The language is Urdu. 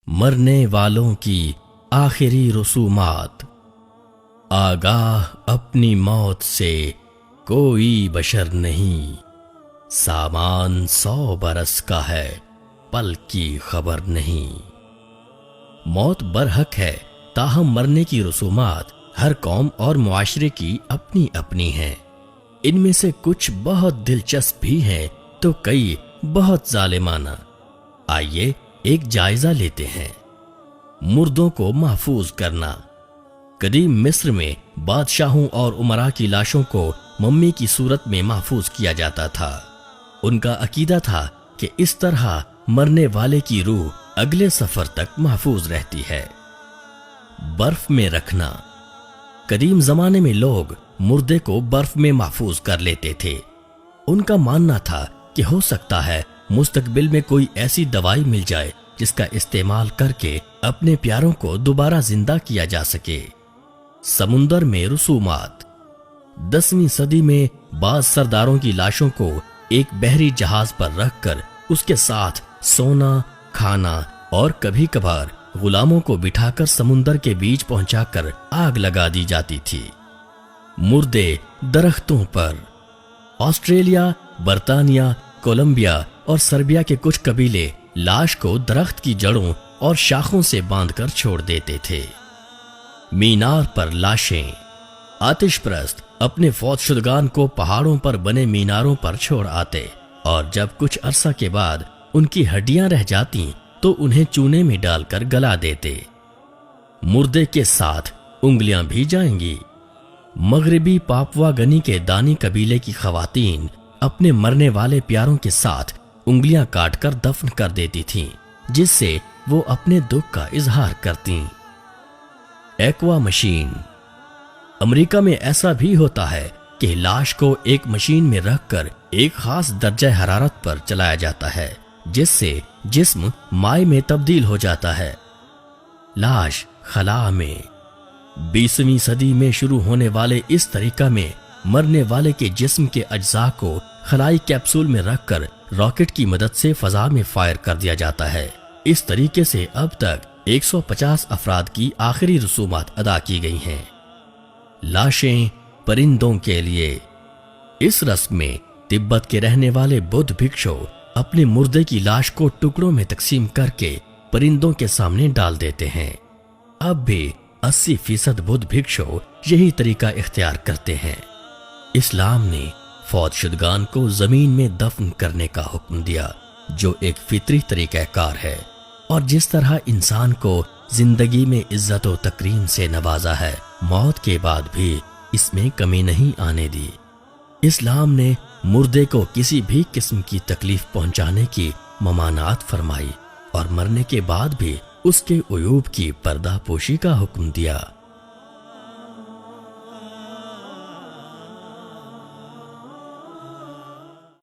مرنے والوں کی آخری رسومات۔ آگاہ اپنی موت سے کوئی بشر نہیں، سامان 100 برس کا ہے، پل کی خبر نہیں۔ موت برحق ہے، تاہم مرنے کی رسومات ہر قوم اور معاشرے کی اپنی اپنی ہیں۔ ان میں سے کچھ بہت دلچسپ بھی ہیں تو کئی بہت ظالمانہ۔ آئیے ایک جائزہ لیتے ہیں۔ مردوں کو محفوظ کرنا۔ قدیم مصر میں بادشاہوں اور امراء کی لاشوں کو ممی کی صورت میں محفوظ کیا جاتا تھا۔ ان کا عقیدہ تھا کہ اس طرح مرنے والے کی روح اگلے سفر تک محفوظ رہتی ہے۔ برف میں رکھنا۔ قدیم زمانے میں لوگ مردے کو برف میں محفوظ کر لیتے تھے۔ ان کا ماننا تھا کہ ہو سکتا ہے مستقبل میں کوئی ایسی دوائی مل جائے جس کا استعمال کر کے اپنے پیاروں کو دوبارہ زندہ کیا جا سکے۔ سمندر میں رسومات۔ 10ویں صدی میں بعض سرداروں کی لاشوں کو ایک بحری جہاز پر رکھ کر اس کے ساتھ سونا، کھانا اور کبھی کبھار غلاموں کو بٹھا کر سمندر کے بیچ پہنچا کر آگ لگا دی جاتی تھی۔ مردے درختوں پر۔ آسٹریلیا، برطانیہ، کولمبیا اور سربیا کے کچھ قبیلے لاش کو درخت کی جڑوں اور شاخوں سے باندھ کر چھوڑ دیتے تھے۔ مینار پر لاشیں۔ آتش پرست اپنے فوت شدگان کو پہاڑوں پر بنے میناروں پر چھوڑ آتے اور جب کچھ عرصہ کے بعد ان کی ہڈیاں رہ جاتی تو انہیں چونے میں ڈال کر گلا دیتے۔ مردے کے ساتھ انگلیاں بھی جائیں گی۔ مغربی پاپوا گنی کے دانی قبیلے کی خواتین اپنے مرنے والے پیاروں کے ساتھ انگلیاں کاٹ کر دفن کر دیتی تھیں، جس سے وہ اپنے دکھ کا اظہار کرتیں۔ Aqua machine. امریکہ میں ایسا بھی ہوتا ہے کہ لاش کو ایک مشین میں رکھ کر ایک خاص درجہ حرارت پر چلایا جاتا ہے، جس سے جسم مائع میں تبدیل ہو جاتا ہے۔ لاش خلا میں۔ 20ویں صدی میں شروع ہونے والے اس طریقہ میں مرنے والے کے جسم کے اجزاء کو خلائی کیپسول میں رکھ کر راکٹ کی مدد سے فضا میں فائر کر دیا جاتا ہے۔ اس طریقے سے اب تک 150 افراد کی آخری رسومات ادا کی گئی ہیں۔ لاشیں پرندوں کے لیے۔ اس رسم میں تبت کے رہنے والے بدھ بھکشو اپنے مردے کی لاش کو ٹکڑوں میں تقسیم کر کے پرندوں کے سامنے ڈال دیتے ہیں۔ اب بھی 80% بدھ بھکشو یہی طریقہ اختیار کرتے ہیں۔ اسلام نے فوت شدگان کو زمین میں دفن کرنے کا حکم دیا، جو ایک فطری طریقہ کار ہے، اور جس طرح انسان کو زندگی میں عزت و تکریم سے نوازا ہے، موت کے بعد بھی اس میں کمی نہیں آنے دی۔ اسلام نے مردے کو کسی بھی قسم کی تکلیف پہنچانے کی ممانعت فرمائی اور مرنے کے بعد بھی اس کے عیوب کی پردہ پوشی کا حکم دیا۔